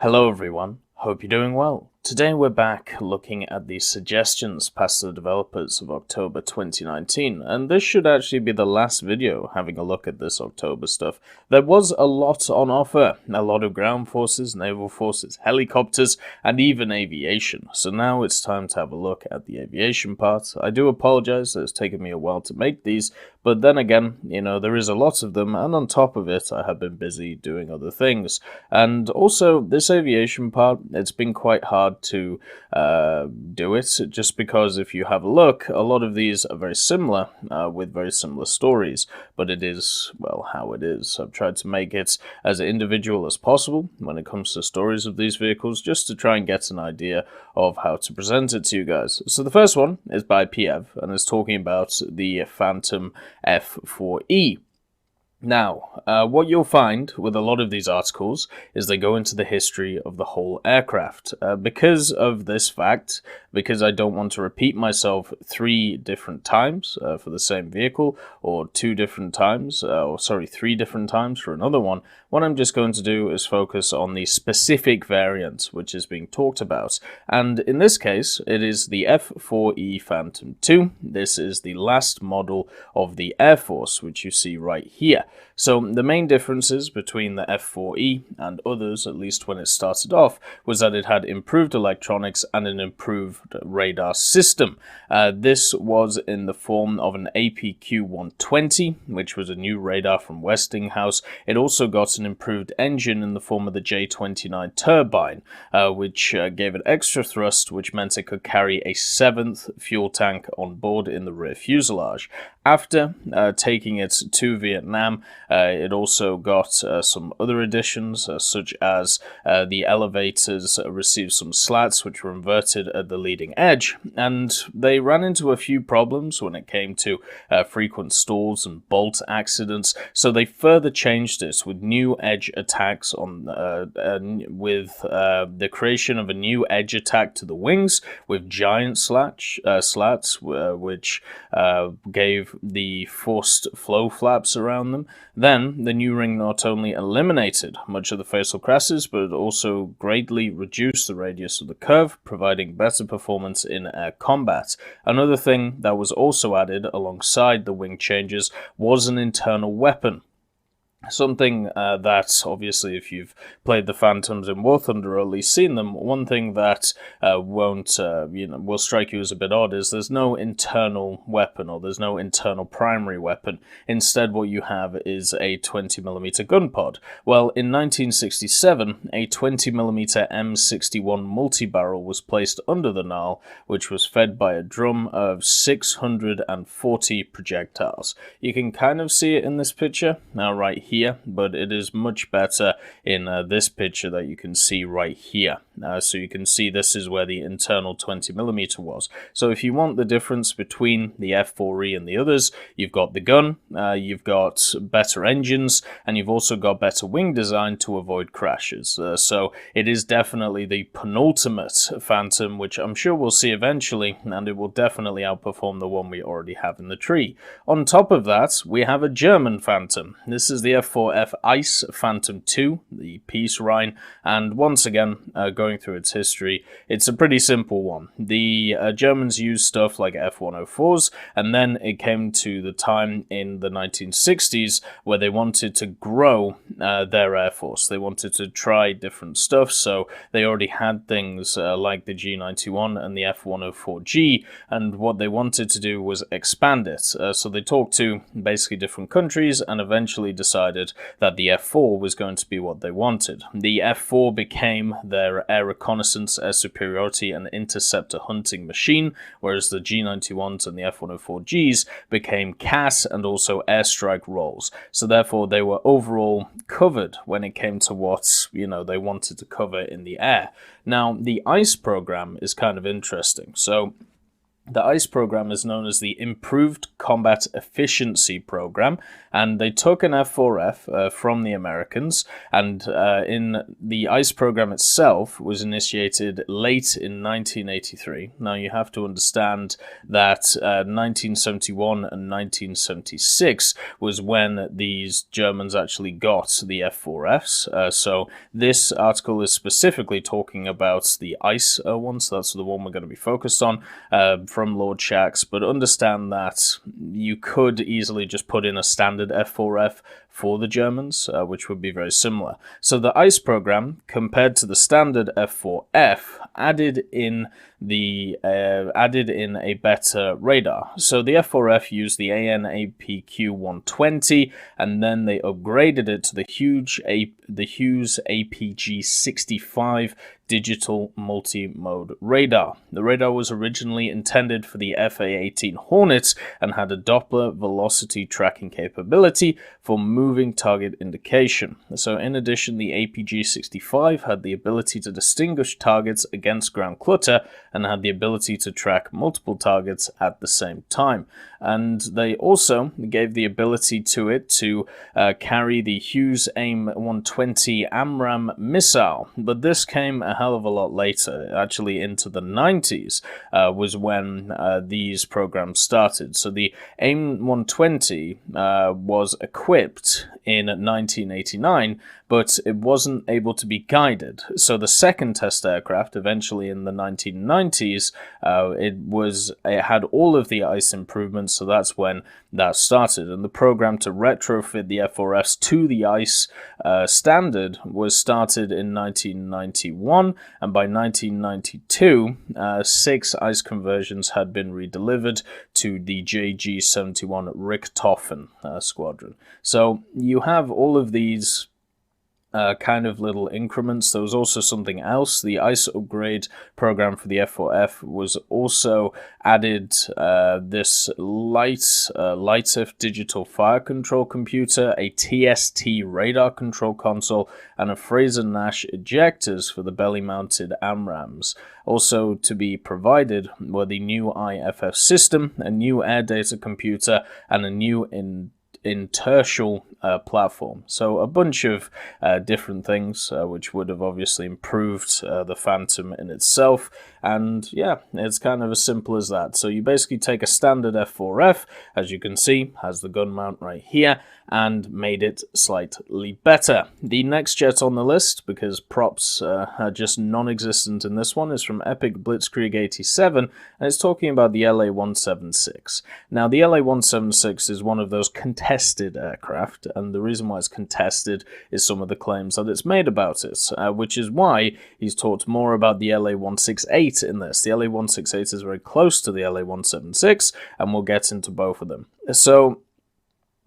Hello everyone, hope you're doing well. Today we're back looking at the suggestions past the developers of October 2019, and this should actually be the last video having a look at this October stuff. There was a lot on offer, a lot of ground forces, naval forces, helicopters, and even aviation. So now it's time to have a look at the aviation part. I do apologize that it's taken me a while to make these, but then again, there is a lot of them, and on top of it, I have been busy doing other things. And also, this aviation part, it's been quite hard to do it, just because if you have a look, a lot of these are very similar, with very similar stories, but it is, well, how it is. I've tried to make it as individual as possible when it comes to stories of these vehicles, just to try and get an idea of how to present it to you guys. So the first one is by PF, and is talking about the Phantom F4E. Now, what you'll find with a lot of these articles is they go into the history of the whole aircraft. Because of this fact, because I don't want to repeat myself 3 different times for the same vehicle, or 3 different times for another one, what I'm just going to do is focus on the specific variant which is being talked about. And in this case, it is the F4E Phantom II. This is the last model of the Air Force, which you see right here. So the main differences between the F4E and others, at least when it started off, was that it had improved electronics and an improved radar system. This was in the form of an APQ-120, which was a new radar from Westinghouse. It also got an improved engine in the form of the J29 turbine, which gave it extra thrust, which meant it could carry a 7th fuel tank on board in the rear fuselage. After taking it to Vietnam, it also got some other additions, such as the elevators received some slats which were inverted at the leading edge, and they ran into a few problems when it came to frequent stalls and bolt accidents, so they further changed this with new edge attacks with the creation of a new edge attack to the wings with giant slats, which gave the forced flow flaps around them. Then, the new ring not only eliminated much of the facial crashes, but also greatly reduced the radius of the curve, providing better performance in air combat. Another thing that was also added alongside the wing changes was an internal weapon. Something that, obviously, if you've played the Phantoms in War Thunder or at least seen them, one thing that will strike you as a bit odd is there's no internal weapon, or there's no internal primary weapon. Instead, what you have is a 20mm gun pod. Well, in 1967, a 20mm M61 multi-barrel was placed under the Nile, which was fed by a drum of 640 projectiles. You can kind of see it in this picture, now right here, but it is much better in this picture that you can see right here. So you can see this is where the internal 20mm was. So if you want the difference between the F4E and the others, you've got the gun, you've got better engines, and you've also got better wing design to avoid crashes. So it is definitely the penultimate Phantom, which I'm sure we'll see eventually, and it will definitely outperform the one we already have in the tree. On top of that, we have a German Phantom. This is the F4F Ice Phantom II, the Peace Rhine, and once again, going through its history, it's a pretty simple one. The Germans used stuff like F104s, and then it came to the time in the 1960s where they wanted to grow their Air Force. They wanted to try different stuff, so they already had things like the G91 and the F104G, and what they wanted to do was expand it. So they talked to basically different countries and eventually decided that the F4 was going to be what they wanted. The F4 became their air reconnaissance, air superiority, and interceptor hunting machine, whereas the G91s and the F104Gs became CAS and also airstrike roles. So therefore, they were overall covered when it came to what they wanted to cover in the air. Now, the ICE program is kind of interesting. So The ICE program is known as the Improved Combat Efficiency Program, and they took an F4F from the Americans, and in the ICE program itself was initiated late in 1983. Now you have to understand that 1971 and 1976 was when these Germans actually got the F4Fs, so this article is specifically talking about the ICE one, so that's the one we're going to be focused on, from Lord Shax, but understand that you could easily just put in a standard F4F for the Germans, which would be very similar. So the ICE program, compared to the standard F4F, added in a better radar. So the F4F used the AN/APQ-120, and then they upgraded it to the Hughes APG-65 digital multi-mode radar. The radar was originally intended for the FA-18 Hornets and had a Doppler velocity tracking capability for moving target indication. So in addition, the APG-65 had the ability to distinguish targets against ground clutter and had the ability to track multiple targets at the same time. And they also gave the ability to it to carry the Hughes AIM-120 AMRAAM missile, but this came a hell of a lot later. Actually into the 90s was when these programs started. So the AIM-120 was equipped in 1989, but it wasn't able to be guided. So the second test aircraft, eventually in the 1990s, it had all of the ICE improvements, so that's when that started. And the program to retrofit the F4Fs to the ICE standard was started in 1991, and by 1992, 6 ICE conversions had been redelivered to the JG-71 Richthofen squadron. So you have all of these kind of little increments. There was also something else. The ICE upgrade program for the F4F was also added this LITIF digital fire control computer, a TST radar control console, and a Fraser-Nash ejectors for the belly-mounted AMRAAMs. Also to be provided were the new IFF system, a new air data computer, and a new inertial platform. So a bunch of different things which would have obviously improved the Phantom in itself, and yeah, it's kind of as simple as that. So you basically take a standard F4F, as you can see, has the gun mount right here, and made it slightly better. The next jet on the list, because props are just non-existent in this one, is from Epic Blitzkrieg 87, and it's talking about the LA-176. Now, the LA-176 is one of those contested aircraft, and the reason why it's contested is some of the claims that it's made about it, which is why he's talked more about the LA-168 in this. The LA-168 is very close to the LA-176, and we'll get into both of them. So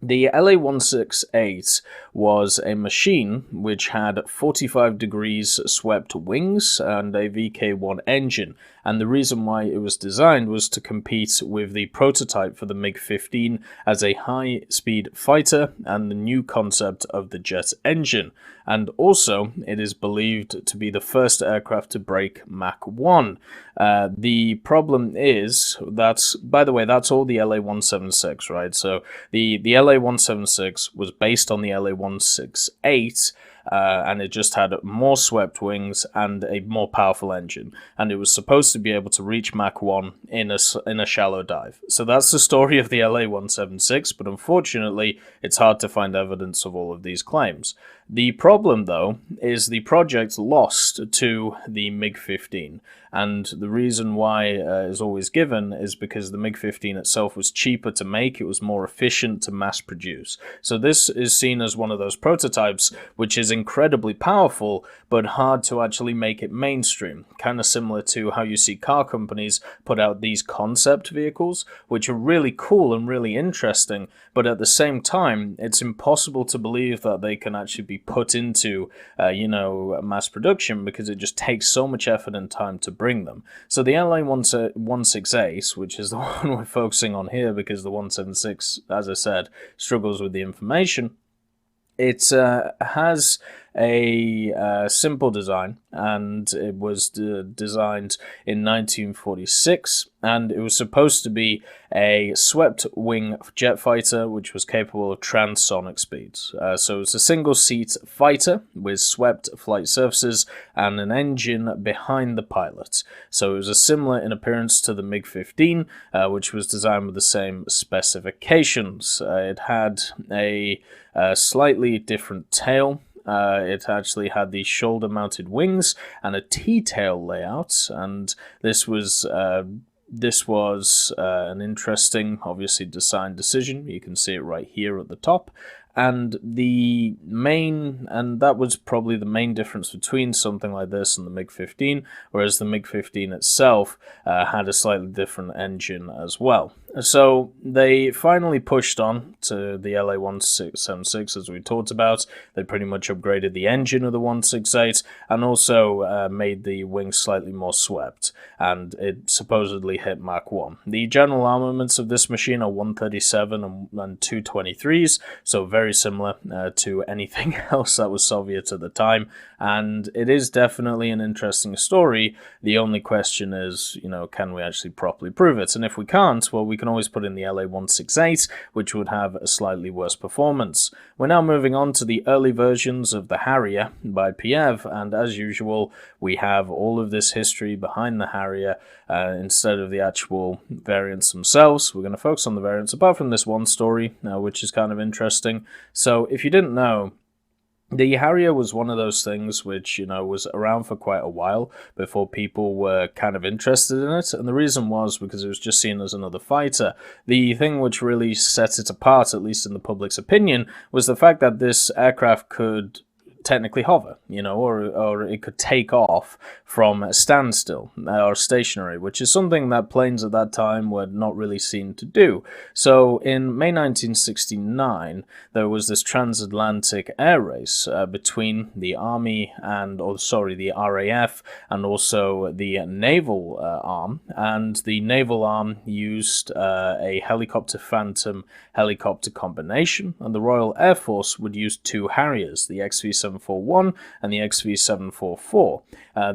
the LA-168 was a machine which had 45 degrees swept wings and a VK-1 engine, and the reason why it was designed was to compete with the prototype for the MiG-15 as a high-speed fighter and the new concept of the jet engine. And also, it is believed to be the first aircraft to break Mach 1. The problem is that, by the way, that's all the LA-176, right? So the LA-176 was based on the LA-168, and it just had more swept wings and a more powerful engine, and it was supposed to be able to reach Mach 1 in a shallow dive. So that's the story of the LA-176, but unfortunately it's hard to find evidence of all of these claims. The problem, though, is the project lost to the MiG-15, and the reason why is always given is because the MiG-15 itself was cheaper to make, it was more efficient to mass produce. So this is seen as one of those prototypes which is incredibly powerful, but hard to actually make it mainstream. Kind of similar to how you see car companies put out these concept vehicles, which are really cool and really interesting, but at the same time, it's impossible to believe that they can actually be put into, mass production, because it just takes so much effort and time to bring them. So the LA-168, which is the one we're focusing on here, because the 176, as I said, struggles with the information, it has a simple design, and it was designed in 1946, and it was supposed to be a swept-wing jet fighter which was capable of transonic speeds. So it was a single-seat fighter with swept flight surfaces and an engine behind the pilot. So it was similar in appearance to the MiG-15, which was designed with the same specifications. It had a slightly different tail. It actually had these shoulder-mounted wings and a T-tail layout, and this was an interesting, obviously, design decision. You can see it right here at the top. And that was probably the main difference between something like this and the MiG-15, whereas the MiG-15 itself had a slightly different engine as well. So they finally pushed on to the LA-176, as we talked about. They pretty much upgraded the engine of the 168 and also made the wings slightly more swept, and it supposedly hit Mach 1. The general armaments of this machine are 137 and 223s, so very similar to anything else that was Soviet at the time, and it is definitely an interesting story. The only question is, can we actually properly prove it? And if we can't, well, we can always put in the LA-168, which would have a slightly worse performance. We're now moving on to the early versions of the Harrier by Pieve, and as usual, we have all of this history behind the Harrier instead of the actual variants themselves. We're going to focus on the variants, apart from this one story, which is kind of interesting. So if you didn't know, the Harrier was one of those things which, was around for quite a while before people were kind of interested in it, and the reason was because it was just seen as another fighter. The thing which really set it apart, at least in the public's opinion, was the fact that this aircraft could technically hover, or it could take off from a standstill or stationary, which is something that planes at that time were not really seen to do. So in May 1969, there was this transatlantic air race between the Army the RAF and also the naval arm, and the naval arm used a helicopter Phantom helicopter combination, and the Royal Air Force would use two Harriers, the XV-741 and the XV-744.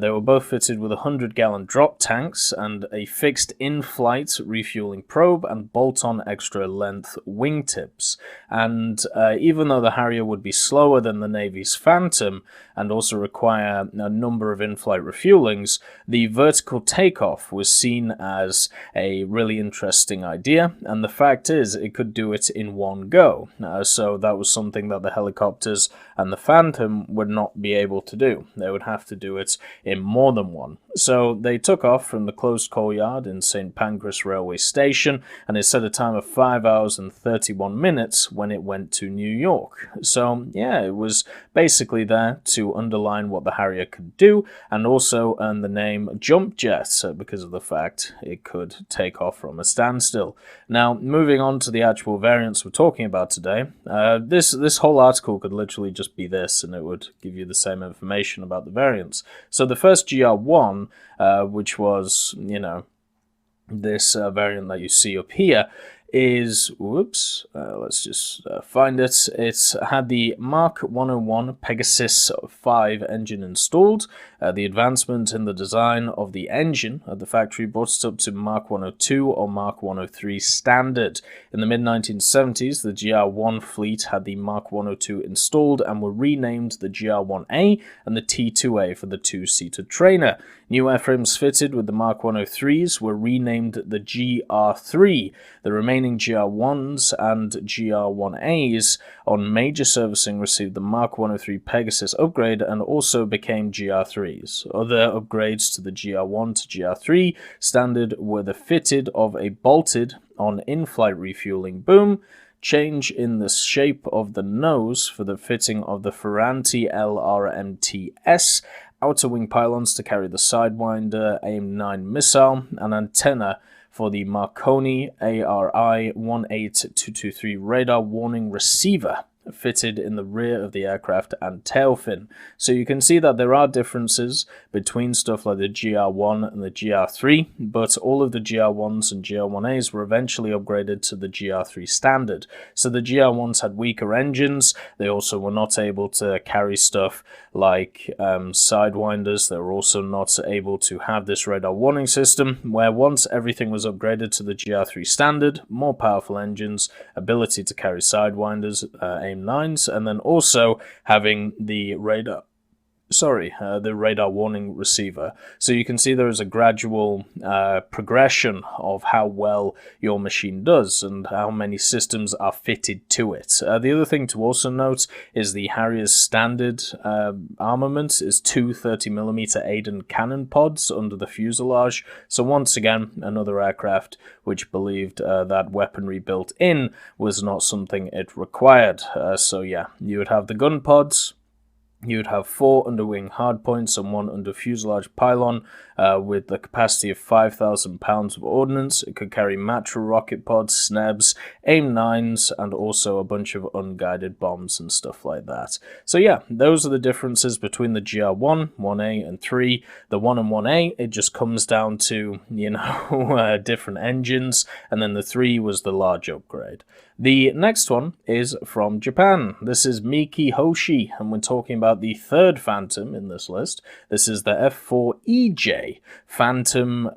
They were both fitted with 100-gallon drop tanks and a fixed in-flight refueling probe and bolt-on extra-length wingtips. And even though the Harrier would be slower than the Navy's Phantom and also require a number of in-flight refuelings, the vertical takeoff was seen as a really interesting idea, and the fact is it could do it in one go. So that was something that the helicopters and the Phantom would not be able to do. They would have to do it in more than one. So they took off from the closed coal yard in St. Pancras Railway Station, and it set a time of 5 hours and 31 minutes when it went to New York. So yeah, it was basically there to underline what the Harrier could do, and also earn the name Jump Jet because of the fact it could take off from a standstill. Now, moving on to the actual variants we're talking about today, this whole article could literally just be this, and it would give you the same information about the variants. So the first GR1, which was, this variant that you see up here, is, let's just find it. It's had the Mark 101 Pegasus 5 engine installed. The advancement in the design of the engine at the factory brought it up to Mark 102 or Mark 103 standard. In the mid-1970s, the GR1 fleet had the Mark 102 installed and were renamed the GR1A and the T2A for the two-seater trainer. New airframes fitted with the Mark 103s were renamed the GR3. The remaining GR1s and GR1As on major servicing received the Mark 103 Pegasus upgrade and also became GR3s. Other upgrades to the GR1 to GR3 standard were the fitted of a bolted on in-flight refueling boom, change in the shape of the nose for the fitting of the Ferranti LRMTS, outer wing pylons to carry the Sidewinder AIM-9 missile, and antenna for the Marconi ARI 18223 radar warning receiver. fitted in the rear of the aircraft and tail fin. So you can see that there are differences between stuff like the GR1 and the GR3, but all of the GR1s and GR1As were eventually upgraded to the GR3 standard. So the GR1s had weaker engines. They also were not able to carry stuff like sidewinders. They were also not able to have this radar warning system, where once everything was upgraded to the GR3 standard, more powerful engines, ability to carry sidewinders, AIM-9s, and then also having the radar warning receiver. So you can see there is a gradual progression of how well your machine does and how many systems are fitted to it. The other thing to also note is the Harrier's standard armament is two 30mm Aiden cannon pods under the fuselage. So once again, another aircraft which believed that weaponry built in was not something it required. So yeah, you would have the gun pods. You would have 4 underwing hardpoints and 1 under fuselage pylon with the capacity of 5,000 pounds of ordnance. It could carry Matra rocket pods, SNEBs, AIM-9s, and also a bunch of unguided bombs and stuff like that. So yeah, those are the differences between the GR1, 1A, and 3. The 1 and 1A, it just comes down to, different engines, and then the 3 was the large upgrade. The next one is from Japan. This is Miki Hoshi, and we're talking about the third Phantom in this list. This is the F4EJ Phantom.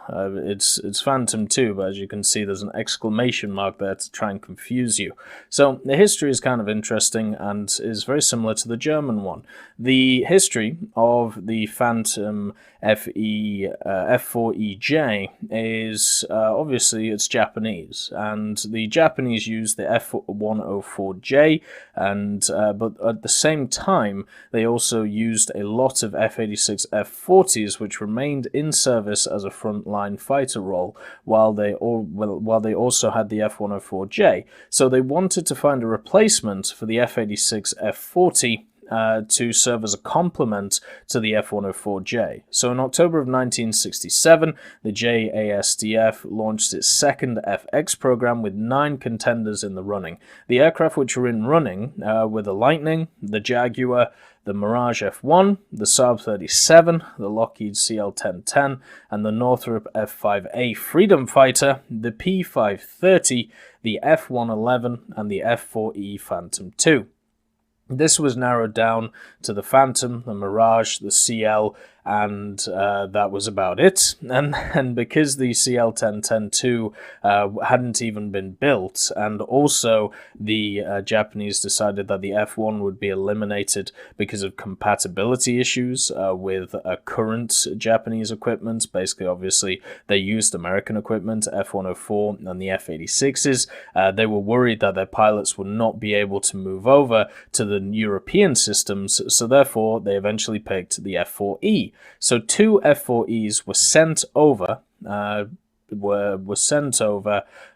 It's Phantom 2, but as you can see, there's an exclamation mark there to try and confuse you. So the history is kind of interesting and is very similar to the German one. The history of the Phantom F4EJ is obviously it's Japanese, and the Japanese used the F104J, and but at the same time they also used a lot of F-86 F-40s, which remained in service as a frontline fighter role, while they also had the F104J. So they wanted to find a replacement for the F-86 F-40 to serve as a complement to the F-104J. So in October of 1967, the JASDF launched its second FX program with 9 contenders in the running. The aircraft which were in running were the Lightning, the Jaguar, the Mirage F1, the Saab 37, the Lockheed CL-1010, and the Northrop F-5A Freedom Fighter, the P-530, the F-111, and the F-4E Phantom II. This was narrowed down to the Phantom, the Mirage, the CL, and that was about it. And because the CL-1010-2 hadn't even been built, and also the Japanese decided that the F1 would be eliminated because of compatibility issues with current Japanese equipment. Basically, obviously, they used American equipment, F-104 and the F-86s. They were worried that their pilots would not be able to move over to the European systems, so therefore they eventually picked the F-4E. So 2 F-4Es were sent over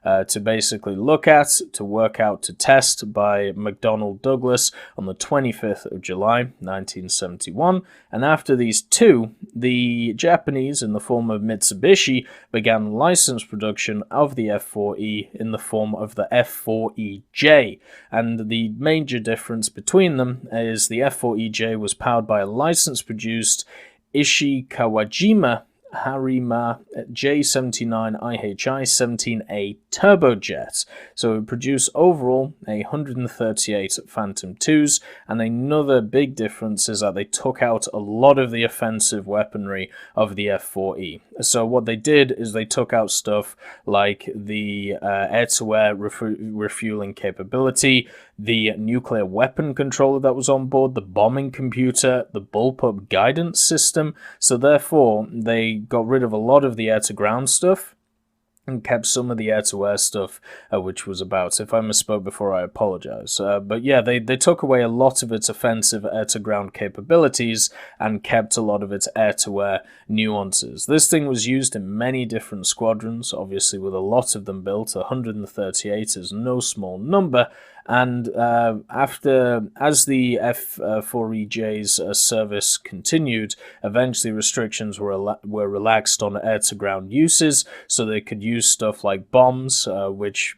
to basically look at, to work out, to test by McDonnell Douglas on the 25th of July 1971. And after these 2, the Japanese, in the form of Mitsubishi, began license production of the F-4E in the form of the F-4EJ. And the major difference between them is the F-4EJ was powered by a license-produced Ishikawajima Harima J79IHI-17A turbojet. So it produced overall 138 Phantom IIs, and another big difference is that they took out a lot of the offensive weaponry of the F-4E. So what they did is they took out stuff like the air-to-air refueling capability, the nuclear weapon controller that was on board, the bombing computer, the bullpup guidance system. So therefore, they got rid of a lot of the air-to-ground stuff and kept some of the air-to-air stuff, which was about. If I misspoke before, I apologize. But yeah, they took away a lot of its offensive air-to-ground capabilities and kept a lot of its air-to-air nuances. This thing was used in many different squadrons, obviously with a lot of them built. 138 is no small number, And as the F4EJ's service continued, eventually restrictions were relaxed on air-to-ground uses, so they could use stuff like bombs, which,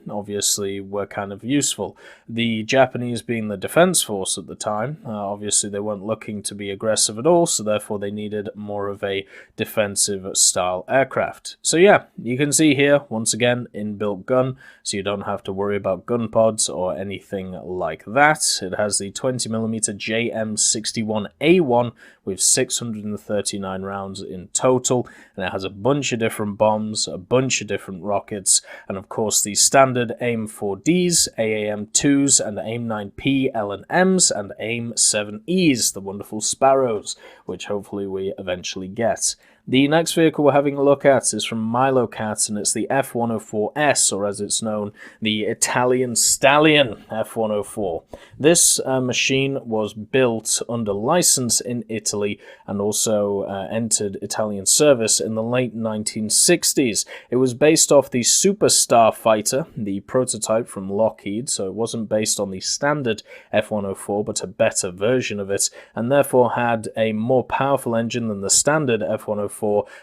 obviously were kind of useful. The Japanese, being the defense force at the time, obviously they weren't looking to be aggressive at all, so therefore they needed more of a defensive style aircraft. So yeah, you can see here, once again, inbuilt gun, so you don't have to worry about gun pods or anything like that. It has the 20mm JM61A1 with 639 rounds in total, and it has a bunch of different bombs, a bunch of different rockets, and of course the standard AIM-4Ds, AAM-2s, and AIM-9P L&Ms, and AIM-7Es, the wonderful Sparrows, which hopefully we eventually get. The next vehicle we're having a look at is from Milocat, and it's the F104S, or as it's known, the Italian Stallion F104. This machine was built under license in Italy and also entered Italian service in the late 1960s. It was based off the Superstar Fighter, the prototype from Lockheed, so it wasn't based on the standard F104, but a better version of it, and therefore had a more powerful engine than the standard F104,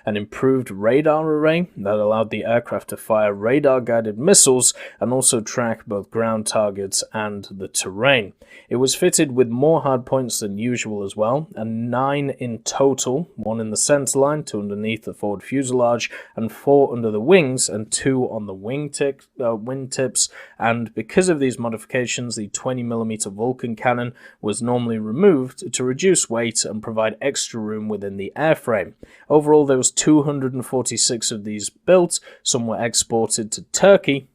an improved radar array that allowed the aircraft to fire radar-guided missiles and also track both ground targets and the terrain. It was fitted with more hardpoints than usual as well, and 9 in total, 1 in the centerline, 2 underneath the forward fuselage, and 4 under the wings, and 2 on the wingtips, and because of these modifications, the 20mm Vulcan cannon was normally removed to reduce weight and provide extra room within the airframe. Overall, there was 246 of these built. Some were exported to Turkey,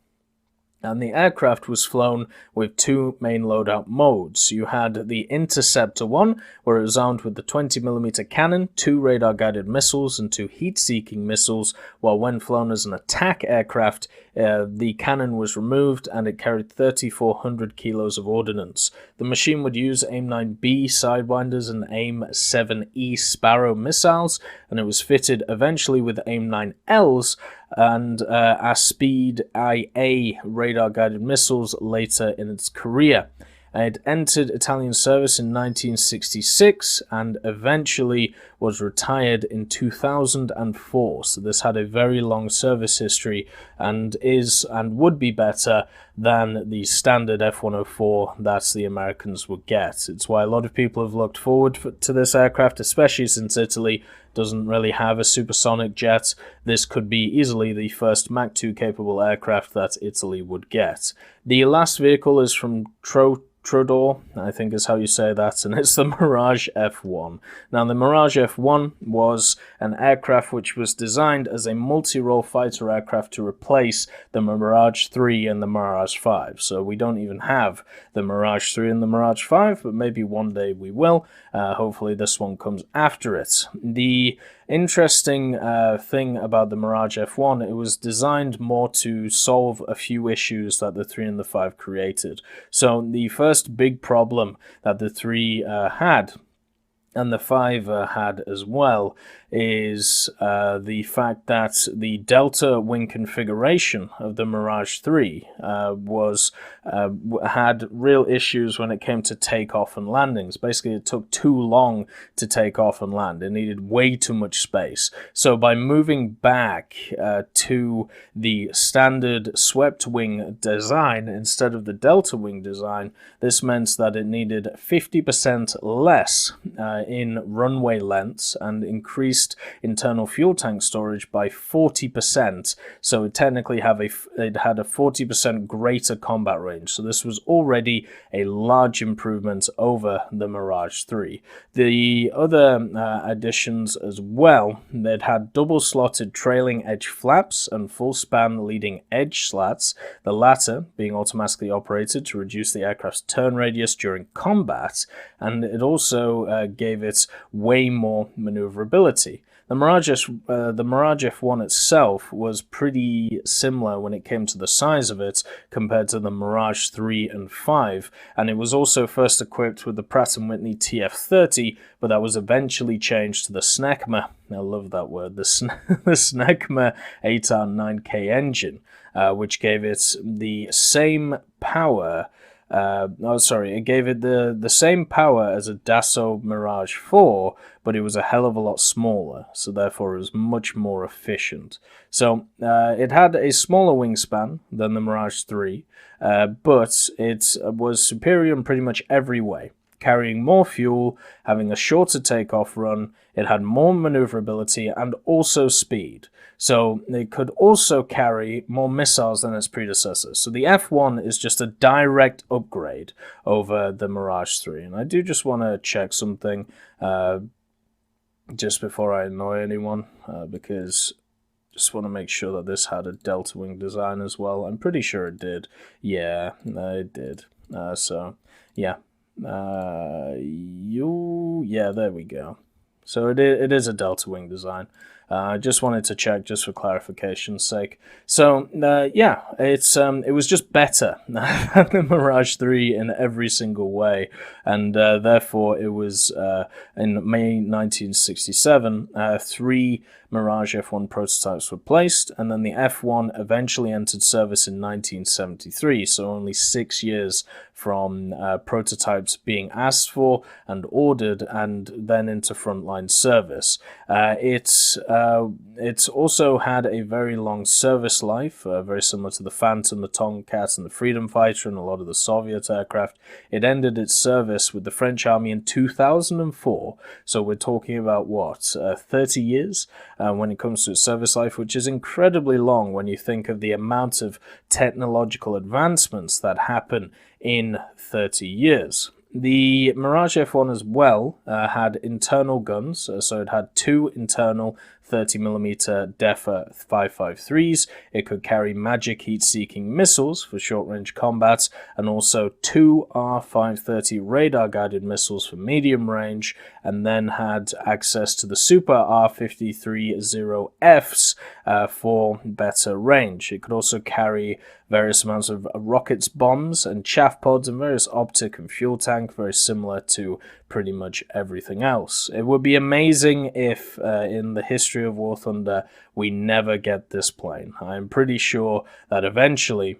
and the aircraft was flown with 2 main loadout modes. You had the Interceptor 1, where it was armed with the 20mm cannon, 2 radar-guided missiles, and 2 heat-seeking missiles, while when flown as an attack aircraft, the cannon was removed and it carried 3,400 kilos of ordnance. The machine would use AIM-9B Sidewinders and AIM-7E Sparrow missiles, and it was fitted eventually with AIM-9Ls and Aspeed IA radar-guided missiles later in its career. It entered Italian service in 1966 and eventually was retired in 2004. So this had a very long service history and is and would be better than the standard F104 that the Americans would get. It's why a lot of people have looked forward to this aircraft, especially since Italy doesn't really have a supersonic jet. This could be easily the first Mach 2 capable aircraft that Italy would get. The last vehicle is from Trodor, I think is how you say that, and it's the Mirage F1. Now, the Mirage F1 was an aircraft which was designed as a multi-role fighter aircraft to replace the Mirage 3 and the Mirage 5. So we don't even have the Mirage 3 and the Mirage 5, but maybe one day we will. Hopefully this one comes after it. The interesting thing about the Mirage F1, it was designed more to solve a few issues that the 3 and the 5 created. So the first big problem that the 3 had, and the 5 had as well, is the fact that the delta wing configuration of the Mirage 3 had real issues when it came to takeoff and landings. Basically, it took too long to take off and land. It needed way too much space. So by moving back to the standard swept wing design instead of the delta wing design, this meant that it needed 50% less in runway lengths and increased internal fuel tank storage by 40%. So it technically had a 40% greater combat range. So this was already a large improvement over the Mirage 3. The other additions as well, they'd had double slotted trailing edge flaps and full span leading edge slats, the latter being automatically operated to reduce the aircraft's turn radius during combat, and it also gave it way more maneuverability. the Mirage F1 itself was pretty similar when it came to the size of it compared to the Mirage 3 and 5, and it was also first equipped with the Pratt & Whitney TF30, but that was eventually changed to the SNECMA, I love that word, the SNECMA 8R9K engine, which gave it the same power. It gave it the same power as a Dassault Mirage 4, but it was a hell of a lot smaller, so therefore it was much more efficient. So it had a smaller wingspan than the Mirage 3, but it was superior in pretty much every way. Carrying more fuel, having a shorter takeoff run, it had more maneuverability and also speed. So it could also carry more missiles than its predecessors. So the F1 is just a direct upgrade over the Mirage 3. And I do just want to check something just before I annoy anyone, because just want to make sure that this had a delta wing design as well. I'm pretty sure it did. Yeah, it did. Yeah. Yeah, there we go. So it is a delta wing design. I just wanted to check just for clarification's sake. So yeah, it was just better than the Mirage 3 in every single way, and therefore it was in May 1967, 3 Mirage F1 prototypes were placed, and then the F1 eventually entered service in 1973, so only 6 years from prototypes being asked for and ordered, and then into frontline service. It's also had a very long service life, very similar to the Phantom, the Tomcat, and the Freedom Fighter, and a lot of the Soviet aircraft. It ended its service with the French Army in 2004, so we're talking about, 30 years when it comes to its service life, which is incredibly long when you think of the amount of technological advancements that happen in 30 years. The Mirage F1 as well had internal guns, so it had 2 internal 30mm DEFA 553s. It could carry magic heat-seeking missiles for short-range combat, and also 2 R530 radar-guided missiles for medium range, and then had access to the Super R530Fs for better range. It could also carry various amounts of rockets, bombs, and chaff pods, and various optic and fuel tank, very similar to pretty much everything else. It would be amazing if in the history of War Thunder we never get this plane. I'm pretty sure that eventually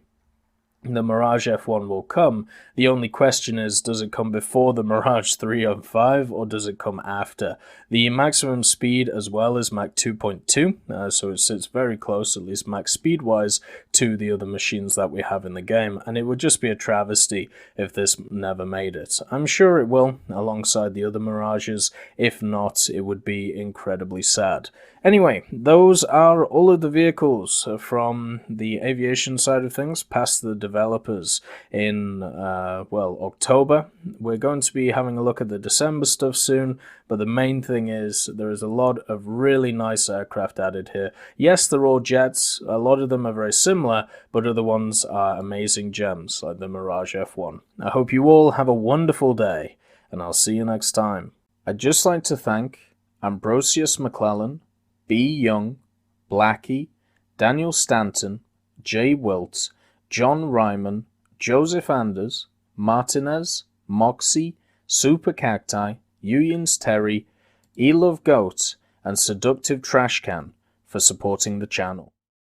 the Mirage F1 will come. The only question is, does it come before the Mirage 3 and 5, or does it come after? The maximum speed as well is Mach 2.2, so it sits very close, at least max speed-wise, to the other machines that we have in the game, and it would just be a travesty if this never made it. I'm sure it will, alongside the other Mirages. If not, it would be incredibly sad. Anyway, those are all of the vehicles from the aviation side of things past the developers in, October. We're going to be having a look at the December stuff soon, but the main thing is there is a lot of really nice aircraft added here. Yes, they're all jets. A lot of them are very similar, but other ones are amazing gems, like the Mirage F1. I hope you all have a wonderful day, and I'll see you next time. I'd just like to thank Ambrosius McClellan, B. Young, Blackie, Daniel Stanton, Jay Wilt, John Ryman, Joseph Anders, Martinez, Moxie, Super Cacti, Uyins Terry, Elove Goat, and Seductive Trashcan for supporting the channel.